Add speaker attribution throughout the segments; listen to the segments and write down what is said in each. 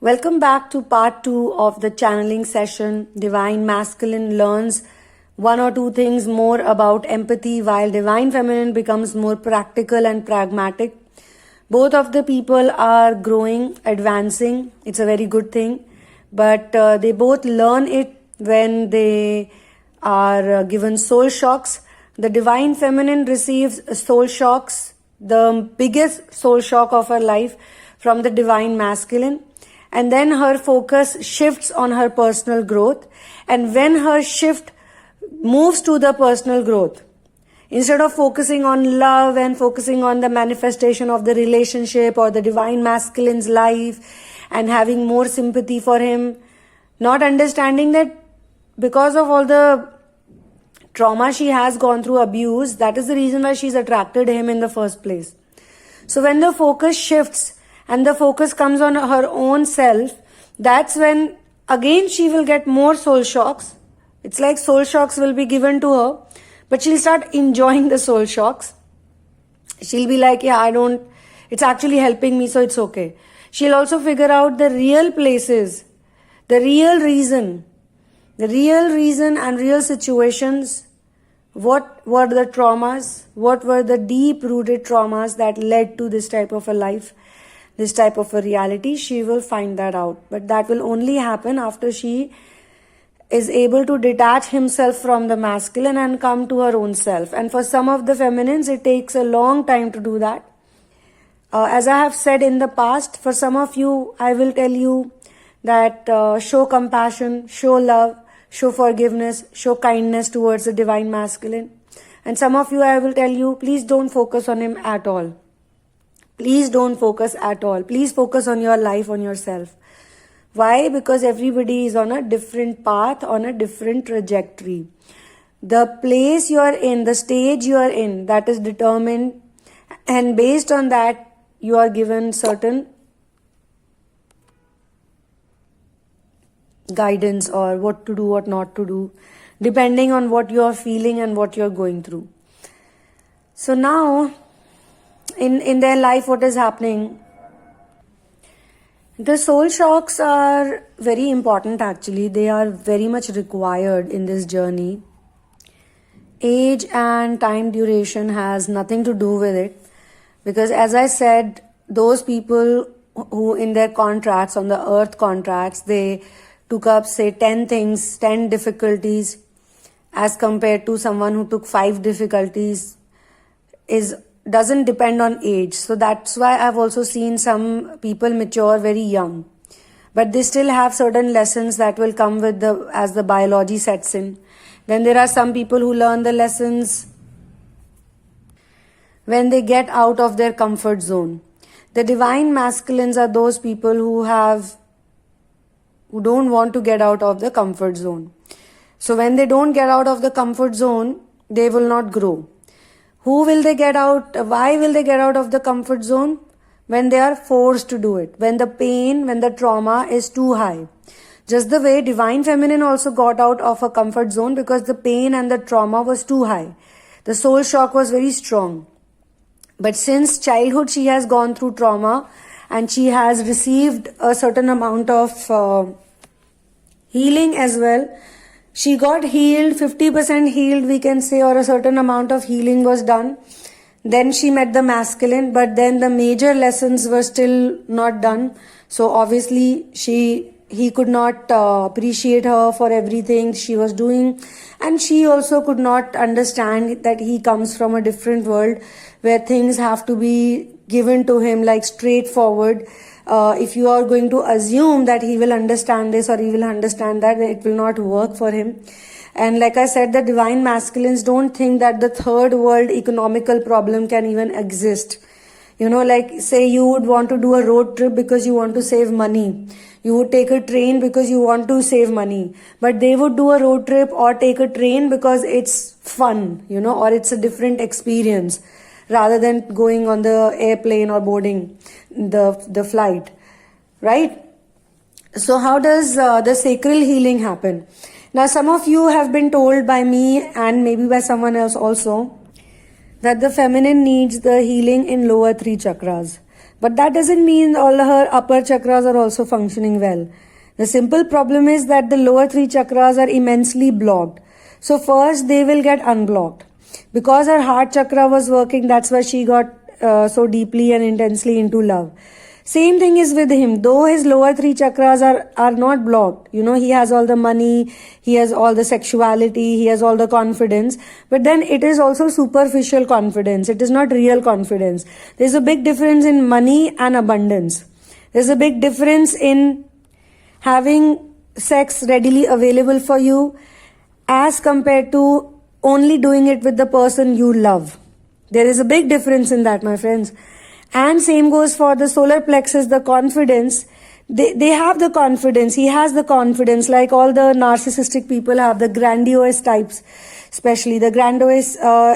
Speaker 1: Welcome back to part 2 of the channeling session. Divine Masculine learns one or two things more about empathy, while Divine Feminine becomes more practical and pragmatic. Both of the people are growing, advancing. It's a very good thing. But they both learn it when they are given soul shocks. The Divine Feminine receives soul shocks, the biggest soul shock of her life, from the Divine Masculine. And then her focus shifts on her personal growth. And when her shift moves to the personal growth, instead of focusing on love and focusing on the manifestation of the relationship or the Divine Masculine's life and having more sympathy for him, not understanding that because of all the trauma she has gone through, abuse, that is the reason why she's attracted him in the first place. So when the focus shifts and the focus comes on her own self, that's when again she will get more soul shocks. It's like soul shocks will be given to her, but she'll start enjoying the soul shocks. She'll be like, yeah, it's actually helping me, so it's okay. She'll also figure out the real places, the real reason and real situations. What were the traumas? What were the deep-rooted traumas that led to this type of a life? This type of a reality? She will find that out. But that will only happen after she is able to detach himself from the masculine and come to her own self. And for some of the feminines, it takes a long time to do that. As I have said in the past, for some of you, I will tell you that show compassion, show love, show forgiveness, show kindness towards the Divine Masculine. And some of you, I will tell you, please don't focus on him at all. Please don't focus at all. Please focus on your life, on yourself. Why? Because everybody is on a different path, on a different trajectory. The place you are in, the stage you are in, that is determined, and based on that, you are given certain guidance or what to do, what not to do, depending on what you are feeling and what you are going through. So now, in their life, what is happening? The soul shocks are very important actually. They are very much required in this journey. Age and time duration has nothing to do with it. Because as I said, those people who in their contracts, on the earth contracts, they took up say 10 things, 10 difficulties, as compared to someone who took 5 difficulties, doesn't depend on age. So that's why I've also seen some people mature very young. But they still have certain lessons that will come with as the biology sets in. Then there are some people who learn the lessons when they get out of their comfort zone. The Divine Masculines are those people who don't want to get out of the comfort zone. So when they don't get out of the comfort zone, they will not grow. Who will they get out? Why will they get out of the comfort zone? When they are forced to do it. When the pain, when the trauma is too high. Just the way Divine Feminine also got out of a comfort zone because the pain and the trauma was too high. The soul shock was very strong. But since childhood she has gone through trauma and she has received a certain amount of healing as well. She got healed, 50% healed we can say, or a certain amount of healing was done. Then she met the masculine, but then the major lessons were still not done. So obviously he could not appreciate her for everything she was doing. And she also could not understand that he comes from a different world where things have to be given to him like straightforward. If you are going to assume that he will understand this or he will understand that, it will not work for him. And like I said, the Divine Masculines don't think that the third world economical problem can even exist. You know, like say you would want to do a road trip because you want to save money. You would take a train because you want to save money. But they would do a road trip or take a train because it's fun, you know, or it's a different experience, rather than going on the airplane or boarding the flight, right? So how does the sacral healing happen? Now some of you have been told by me and maybe by someone else also that the feminine needs the healing in lower 3 chakras. But that doesn't mean all her upper chakras are also functioning well. The simple problem is that the lower 3 chakras are immensely blocked. So first they will get unblocked. Because her heart chakra was working, that's why she got so deeply and intensely into love. Same thing is with him. Though his lower 3 chakras are not blocked, he has all the money, he has all the sexuality, he has all the confidence, but then it is also superficial confidence. It is not real confidence. There's a big difference in money and abundance. There's a big difference in having sex readily available for you as compared to only doing it with the person you love. There is a big difference in that, my friends. And same goes for the solar plexus, the confidence. They have the confidence. He has the confidence, like all the narcissistic people have, the grandiose types. Especially the grandiose are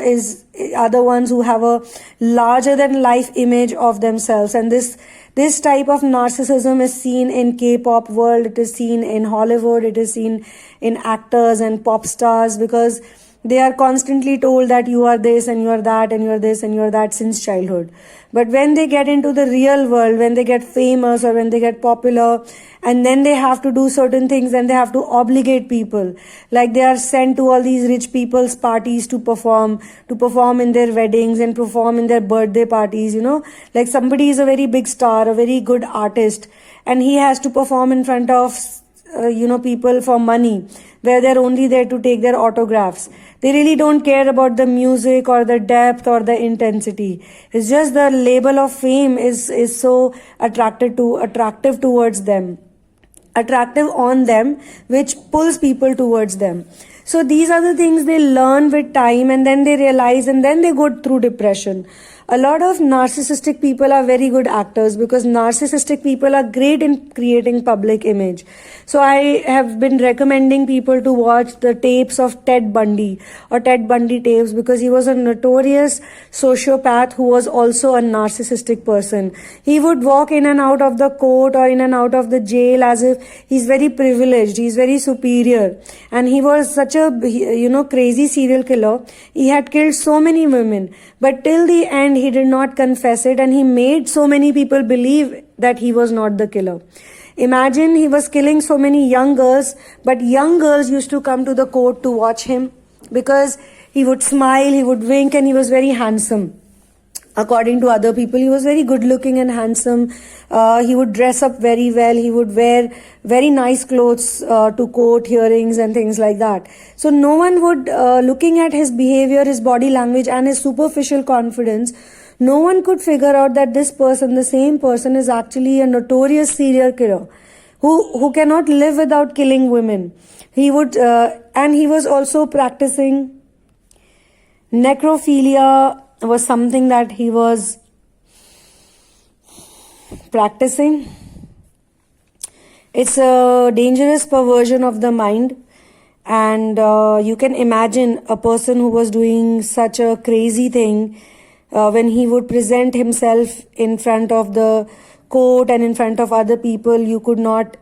Speaker 1: the ones who have a larger than life image of themselves. And this type of narcissism is seen in K-pop world. It is seen in Hollywood. It is seen in actors and pop stars, because they are constantly told that you are this and you are that and you are this and you are that since childhood. But when they get into the real world, when they get famous or when they get popular, and then they have to do certain things and they have to obligate people, like they are sent to all these rich people's parties to perform in their weddings and perform in their birthday parties, like somebody is a very big star, a very good artist, and he has to perform in front of people for money, where they're only there to take their autographs. They really don't care about the music or the depth or the intensity. It's just the label of fame is so attractive towards them, attractive on them, which pulls people towards them. So these are the things they learn with time, and then they realize, and then they go through depression. A lot of narcissistic people are very good actors, because narcissistic people are great in creating public image. So I have been recommending people to watch the tapes of Ted Bundy or Ted Bundy tapes, because he was a notorious sociopath who was also a narcissistic person. He would walk in and out of the court or in and out of the jail as if he's very privileged, he's very superior. And he was such a, crazy serial killer. He had killed so many women, but till the end, he did not confess it, and he made so many people believe that he was not the killer. Imagine, he was killing so many young girls, but young girls used to come to the court to watch him, because he would smile, he would wink, and he was very handsome. According to other people, he was very good looking and handsome. He would dress up very well. He would wear very nice clothes to court hearings and things like that. So no one would, looking at his behavior, his body language and his superficial confidence, no one could figure out that this person, the same person, is actually a notorious serial killer who cannot live without killing women. He would, and he was also practicing necrophilia. Was something that he was practicing. It's a dangerous perversion of the mind, and you can imagine a person who was doing such a crazy thing, when he would present himself in front of the court and in front of other people, you could not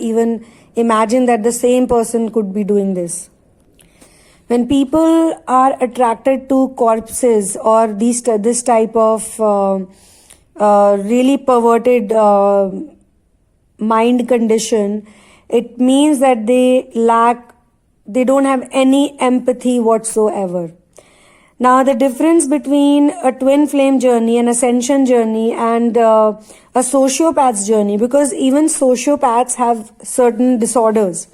Speaker 1: even imagine that the same person could be doing this. When people are attracted to corpses or this type of really perverted mind condition, it means that they don't have any empathy whatsoever. Now, the difference between a twin flame journey, an ascension journey, and a sociopath's journey, because even sociopaths have certain disorders.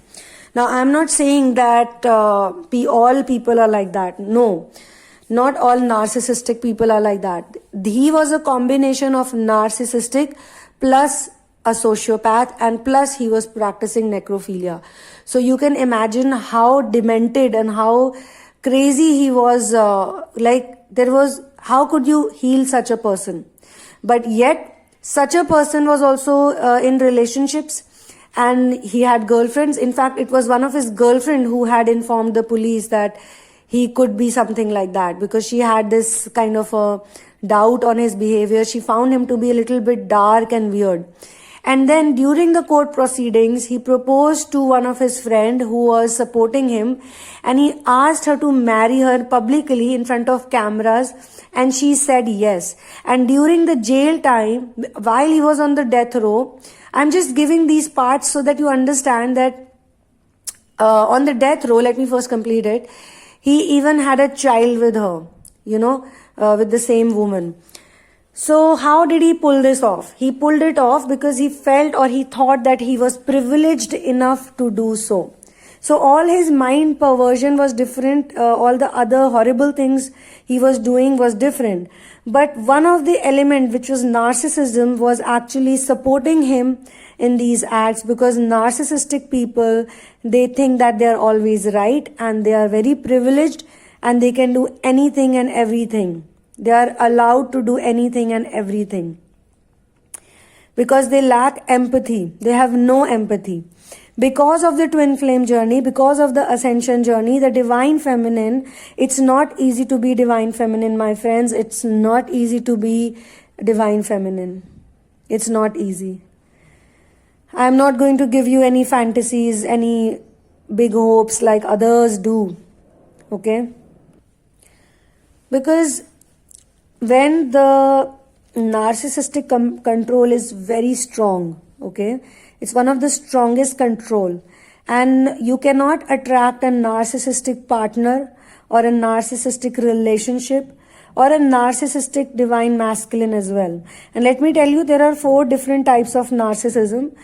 Speaker 1: Now, I'm not saying that all people are like that. No, not all narcissistic people are like that. He was a combination of narcissistic plus a sociopath, and plus he was practicing necrophilia. So you can imagine how demented and how crazy he was. How could you heal such a person? But yet, such a person was also in relationships. And he had girlfriends. In fact, it was one of his girlfriend who had informed the police that he could be something like that, because she had this kind of a doubt on his behavior. She found him to be a little bit dark and weird. And then during the court proceedings, he proposed to one of his friend who was supporting him, and he asked her to marry her publicly in front of cameras, and she said yes. And during the jail time, while he was on the death row, I'm just giving these parts so that you understand that on the death row, let me first complete it, he even had a child with her, with the same woman. So how did he pull this off? He pulled it off because he felt or he thought that he was privileged enough to do so. So all his mind perversion was different, all the other horrible things he was doing was different. But one of the element, which was narcissism, was actually supporting him in these acts, because narcissistic people, they think that they are always right and they are very privileged and they can do anything and everything. They are allowed to do anything and everything because they lack empathy. They have no empathy. Because of the twin flame journey, because of the ascension journey, the divine feminine, it's not easy to be divine feminine, my friends. It's not easy to be divine feminine. It's not easy. I'm not going to give you any fantasies, any big hopes like others do. Okay? Because when the narcissistic control is very strong, okay, it's one of the strongest control, and you cannot attract a narcissistic partner or a narcissistic relationship or a narcissistic divine masculine as well. And let me tell you, there are 4 different types of narcissism.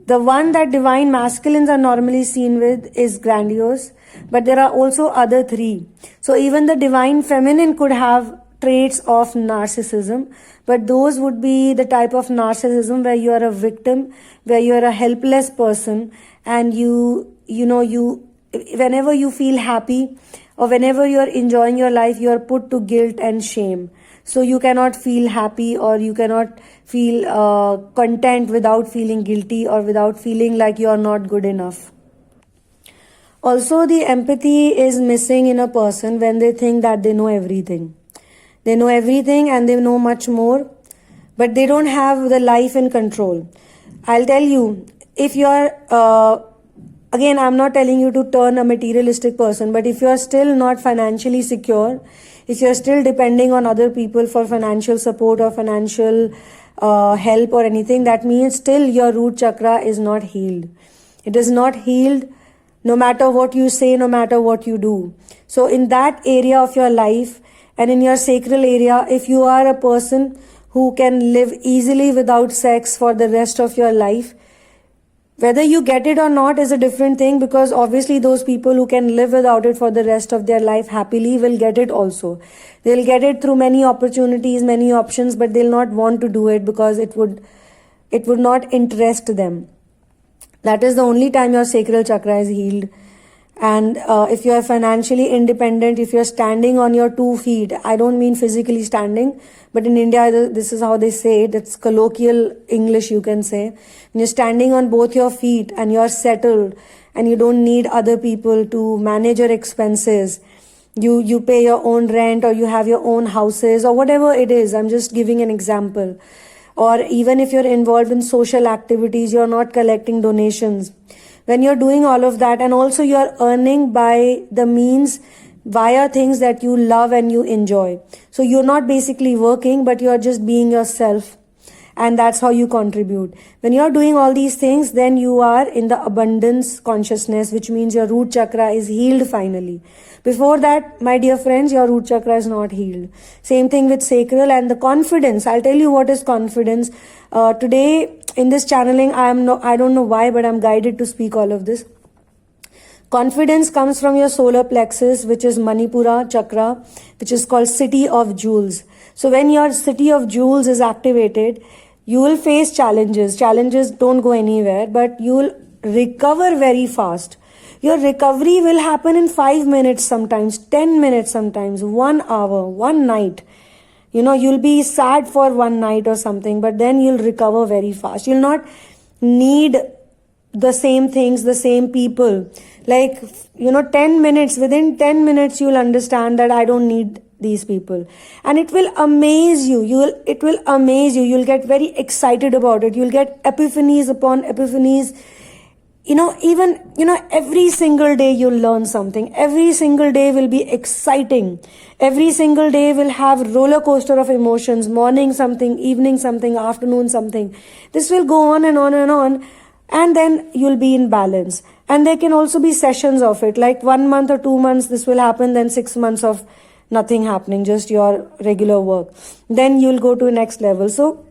Speaker 1: The one that divine masculines are normally seen with is grandiose, but there are also other 3. So even the divine feminine could have traits of narcissism, but those would be the type of narcissism where you are a victim, where you are a helpless person, and you whenever you feel happy or whenever you are enjoying your life, you are put to guilt and shame. So you cannot feel happy or you cannot feel content without feeling guilty or without feeling like you are not good enough. Also, the empathy is missing in a person when they think that they know everything. They know everything and they know much more, but they don't have the life in control. I'll tell you, if you're, again, I'm not telling you to turn a materialistic person, but if you're still not financially secure, if you're still depending on other people for financial support or financial help or anything, that means still your root chakra is not healed. It is not healed no matter what you say, no matter what you do. So in that area of your life, and in your sacral area, if you are a person who can live easily without sex for the rest of your life, whether you get it or not is a different thing, because obviously those people who can live without it for the rest of their life happily will get it also. They'll get it through many opportunities, many options, but they'll not want to do it because it would not interest them. That is the only time your sacral chakra is healed. And if you are financially independent, if you're standing on your 2 feet, I don't mean physically standing, but in India, this is how they say it. It's colloquial English, you can say. When you're standing on both your feet and you're settled and you don't need other people to manage your expenses, you pay your own rent or you have your own houses or whatever it is. I'm just giving an example. Or even if you're involved in social activities, you're not collecting donations. When you're doing all of that, and also you're earning by the means via things that you love and you enjoy. So you're not basically working, but you're just being yourself. And that's how you contribute. When you're doing all these things, then you are in the abundance consciousness, which means your root chakra is healed finally. Before that, my dear friends, your root chakra is not healed. Same thing with sacral and the confidence. I'll tell you what is confidence. Today, in this channeling, I don't know why, but I'm guided to speak all of this. Confidence comes from your solar plexus, which is Manipura chakra, which is called City of Jewels. So when your City of Jewels is activated, you will face challenges. Challenges don't go anywhere, but you will recover very fast. Your recovery will happen in 5 minutes sometimes, 10 minutes sometimes, 1 hour, 1 night. You'll be sad for 1 night or something, but then you'll recover very fast. You'll not need the same things, the same people. Like, 10 minutes, within 10 minutes, you'll understand that I don't need these people, and it will amaze you. It will amaze you. You'll get very excited about it. You'll get epiphanies upon epiphanies. Even every single day you'll learn something. Every single day will be exciting. Every single day will have roller coaster of emotions. Morning something, evening something, afternoon something. This will go on and on and on, and then you'll be in balance. And there can also be sessions of it, like 1 month or 2 months this will happen, then 6 months of nothing happening, just your regular work. Then you'll go to the next level. So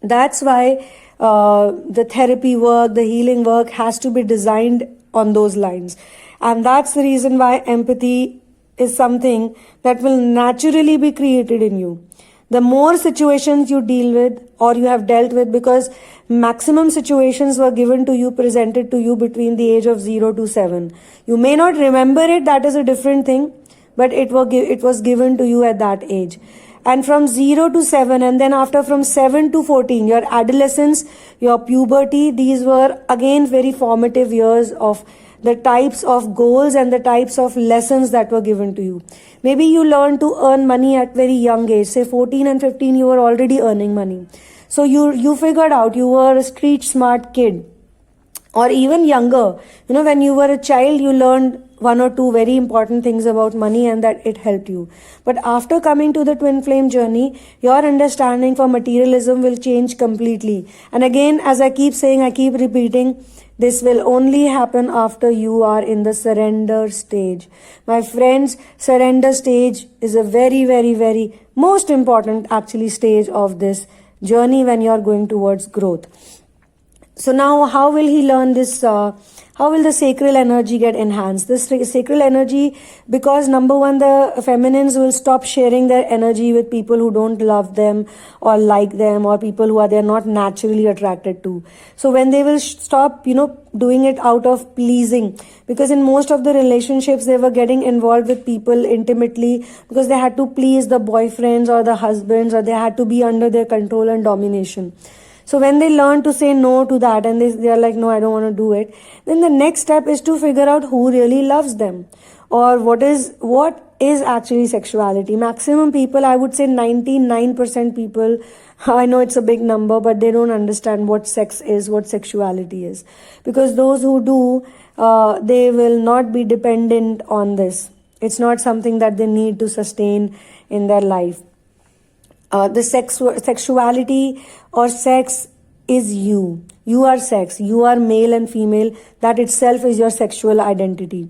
Speaker 1: that's why the therapy work, the healing work has to be designed on those lines. And that's the reason why empathy is something that will naturally be created in you. The more situations you deal with or you have dealt with, because maximum situations were given to you, presented to you between the age of 0 to 7. You may not remember it, that is a different thing, but it was given to you at that age. And from 0 to 7, and then after from 7 to 14, your adolescence, your puberty, these were again very formative years of the types of goals and the types of lessons that were given to you. Maybe you learned to earn money at very young age, say 14 and 15, you were already earning money. So you figured out, you were a street smart kid. Or even younger, when you were a child, you learned 1 or 2 very important things about money, and that it helped you. But after coming to the twin flame journey, your understanding for materialism will change completely. And again, as I keep saying, I keep repeating, this will only happen after you are in the surrender stage. My friends, surrender stage is a very, very, very most important actually stage of this journey when you are going towards growth. So now how will he learn this? How will the sacral energy get enhanced? This sacral energy, because number one, the feminines will stop sharing their energy with people who don't love them or like them, or people who they're not naturally attracted to. So when they will stop, doing it out of pleasing, because in most of the relationships they were getting involved with people intimately because they had to please the boyfriends or the husbands, or they had to be under their control and domination. So when they learn to say no to that, and they are like, no, I don't want to do it, then the next step is to figure out who really loves them, or what is actually sexuality. Maximum people, I would say 99% people, I know it's a big number, but they don't understand what sex is, what sexuality is. Because those who do, they will not be dependent on this. It's not something that they need to sustain in their life. The sexuality or sex is you. You are sex. You are male and female. That itself is your sexual identity.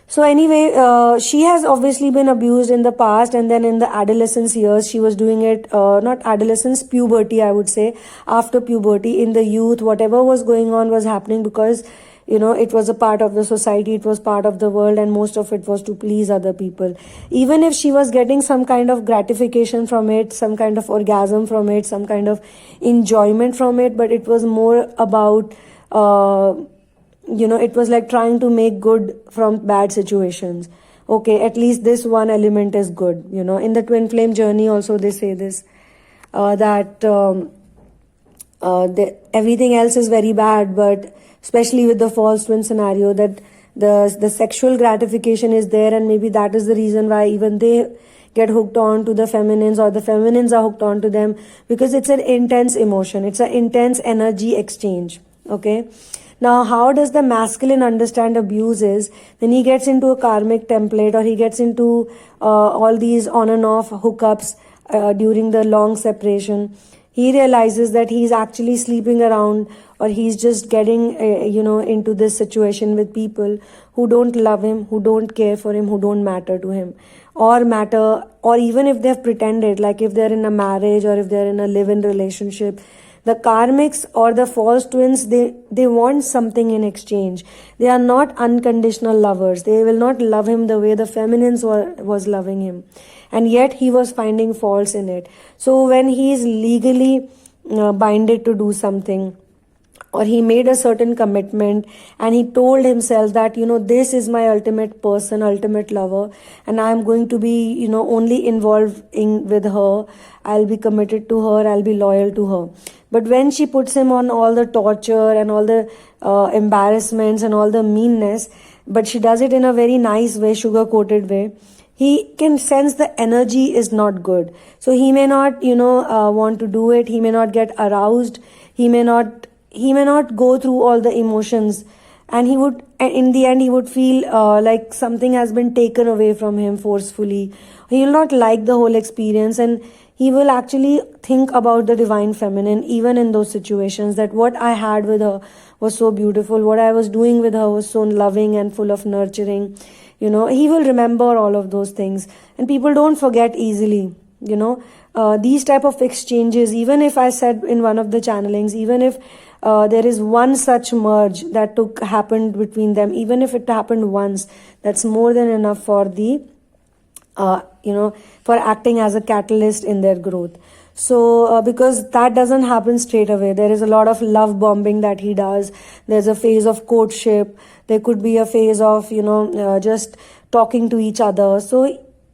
Speaker 1: So anyway, she has obviously been abused in the past, and then in the adolescence years, she was doing it, not adolescence, puberty, I would say. After puberty, in the youth, whatever was going on was happening because it was a part of the society, it was part of the world, and most of it was to please other people. Even if she was getting some kind of gratification from it, some kind of orgasm from it, some kind of enjoyment from it, but it was more about, it was like trying to make good from bad situations. Okay, at least this one element is good. In the twin flame journey also they say this, that everything else is very bad, but especially with the false twin scenario, that the sexual gratification is there, and maybe that is the reason why even they get hooked on to the feminines, or the feminines are hooked on to them, because it's an intense emotion, it's an intense energy exchange. Okay, now how does the masculine understand abuse is when he gets into a karmic template, or he gets into all these on and off hookups during the long separation. He realizes that he's actually sleeping around, or he's just getting, into this situation with people who don't love him, who don't care for him, who don't matter to him, or even if they've pretended, like if they're in a marriage or if they're in a live-in relationship, the karmics or the false twins, they want something in exchange. They are not unconditional lovers. They will not love him the way the feminines was loving him. And yet he was finding faults in it. So when he is legally binded to do something, or he made a certain commitment, and he told himself that, this is my ultimate person, ultimate lover, and I am going to be, only involved with her. I'll be committed to her. I'll be loyal to her. But when she puts him on all the torture and all the embarrassments and all the meanness, but she does it in a very nice way, sugar-coated way, he can sense the energy is not good. So he may not, want to do it. He may not get aroused. He may not go through all the emotions, and in the end, he would feel like something has been taken away from him forcefully. He will not like the whole experience, and he will actually think about the divine feminine even in those situations, that what I had with her was so beautiful, what I was doing with her was so loving and full of nurturing. He will remember all of those things, and people don't forget easily. These type of exchanges, even if I said in one of the channelings, even if there is one such merge that happened between them, even if it happened once, that's more than enough for for acting as a catalyst in their growth. So because that doesn't happen straight away, there is a lot of love bombing that he does. There's a phase of courtship. There could be a phase of just talking to each other. So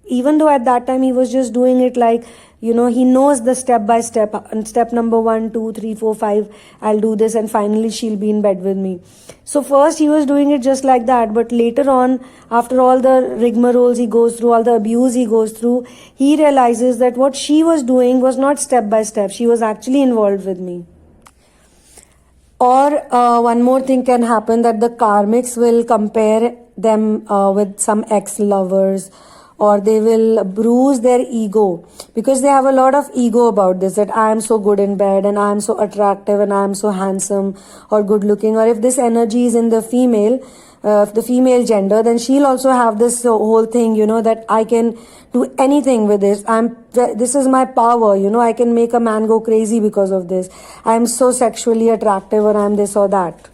Speaker 1: even though at that time he was just doing it like, he knows the step by step, and step number 1, 2, 3, 4, 5, I'll do this, and finally she'll be in bed with me. So first he was doing it just like that, but later on, after all the rigmaroles he goes through, all the abuse he goes through, he realizes that what she was doing was not step by step. She was actually involved with me. Or one more thing can happen, that the karmics will compare them with some ex-lovers, or they will bruise their ego, because they have a lot of ego about this, that I am so good in bed, and I am so attractive, and I am so handsome or good looking. Or if this energy is in the female gender, then she'll also have this whole thing, that I can do anything with this. This is my power, I can make a man go crazy because of this. I'm so sexually attractive, or I'm this or that.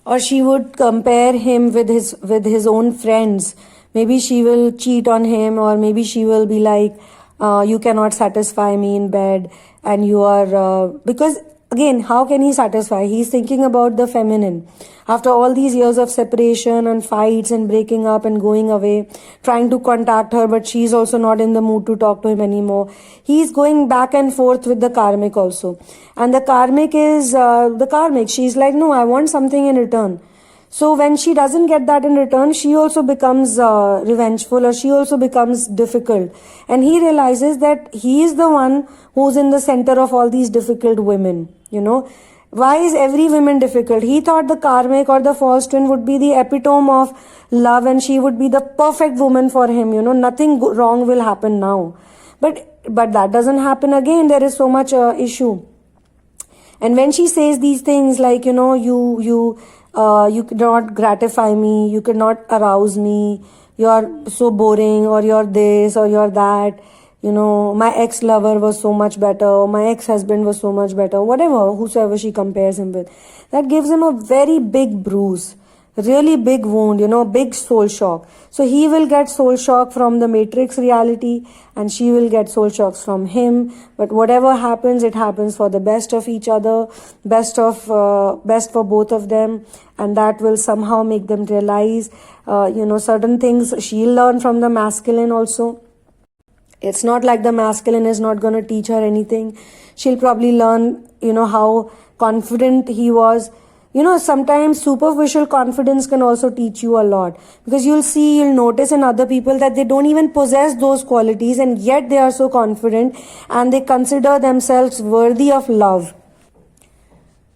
Speaker 1: Or she would compare him with his own friends. Maybe she will cheat on him, or maybe she will be like, you cannot satisfy me in bed, and you are, because again, how can he satisfy? He's thinking about the feminine. After all these years of separation and fights and breaking up and going away, trying to contact her, but she's also not in the mood to talk to him anymore. He's going back and forth with the karmic also. And the karmic is, the karmic. She's like, no, I want something in return. So when she doesn't get that in return, she also becomes revengeful, or she also becomes difficult. And he realizes that he is the one who's in the center of all these difficult women, Why is every woman difficult? He thought the karmic or the false twin would be the epitome of love, and she would be the perfect woman for him, nothing wrong will happen now. But that doesn't happen again. There is so much issue. And when she says these things like, you cannot gratify me, you cannot arouse me, you're so boring, or you're this, or you're that, my ex-lover was so much better, or my ex-husband was so much better, whatever, whosoever she compares him with. That gives him a very big bruise, really big wound, big soul shock. So he will get soul shock from the matrix reality, and she will get soul shocks from him. But whatever happens, it happens for the best of each other, best for both of them, and that will somehow make them realize, certain things. She'll learn from the masculine also. It's not like the masculine is not going to teach her anything. She'll probably learn, how confident he was. Sometimes superficial confidence can also teach you a lot, because you'll notice in other people that they don't even possess those qualities, and yet they are so confident and they consider themselves worthy of love.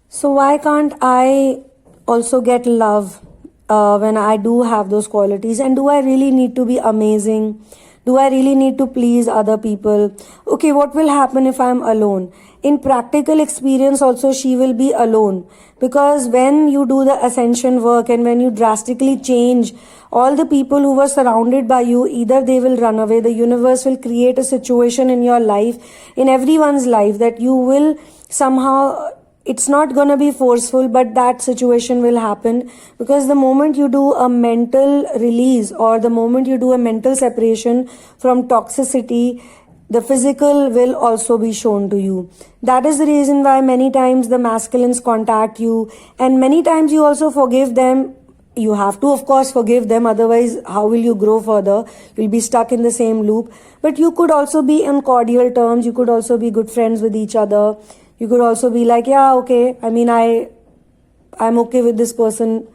Speaker 1: So why can't I also get love when I do have those qualities? And do I really need to be amazing? Do I really need to please other people? Okay, what will happen if I'm alone? In practical experience also, she will be alone, because when you do the ascension work and when you drastically change, all the people who were surrounded by you, either they will run away. The universe will create a situation in your life, in everyone's life, that you will somehow, it's not going to be forceful, but that situation will happen, because the moment you do a mental release, or the moment you do a mental separation from toxicity, the physical will also be shown to you. That is the reason why many times the masculines contact you, and many times you also forgive them. You have to, of course, forgive them, otherwise how will you grow further? You'll be stuck in the same loop. But you could also be on cordial terms, you could also be good friends with each other. You could also be like, yeah, okay, I'm okay with this person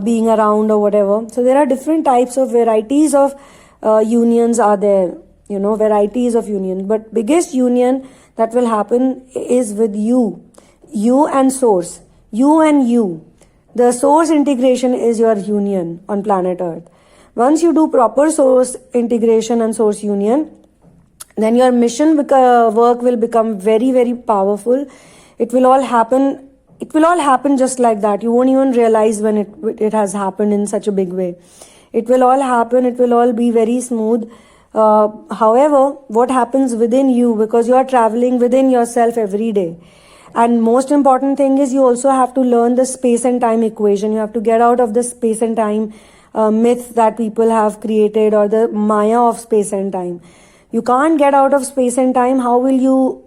Speaker 1: being around or whatever. So there are different types of varieties of unions are there, varieties of union, but biggest union that will happen is with you and source, you and you. The source integration is your union on planet Earth. Once you do proper source integration and source union, then your mission work will become very, very powerful. It will all happen just like that. You won't even realize when it has happened in such a big way. It will all happen. It will all be very smooth. However, what happens within you, because you are traveling within yourself every day. And most important thing is you also have to learn the space and time equation. You have to get out of the space and time myth that people have created, or the maya of space and time. You can't get out of space and time. How will you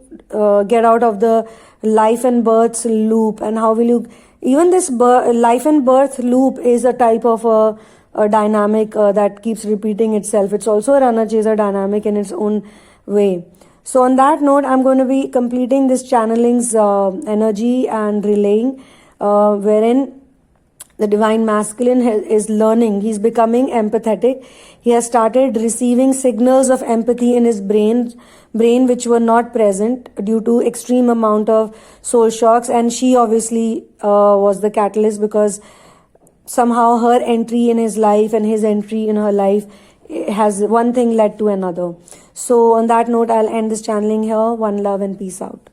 Speaker 1: get out of the life and birth loop? And how will you, even this life and birth loop is a type of a dynamic that keeps repeating itself. It's also a runner chaser dynamic in its own way. So on that note, I'm going to be completing this channeling's energy and relaying, wherein the divine masculine is learning. He's becoming empathetic. He has started receiving signals of empathy in his brain which were not present due to extreme amount of soul shocks. And she obviously was the catalyst, because somehow her entry in his life and his entry in her life has one thing led to another. So on that note, I'll end this channeling here. One love and peace out.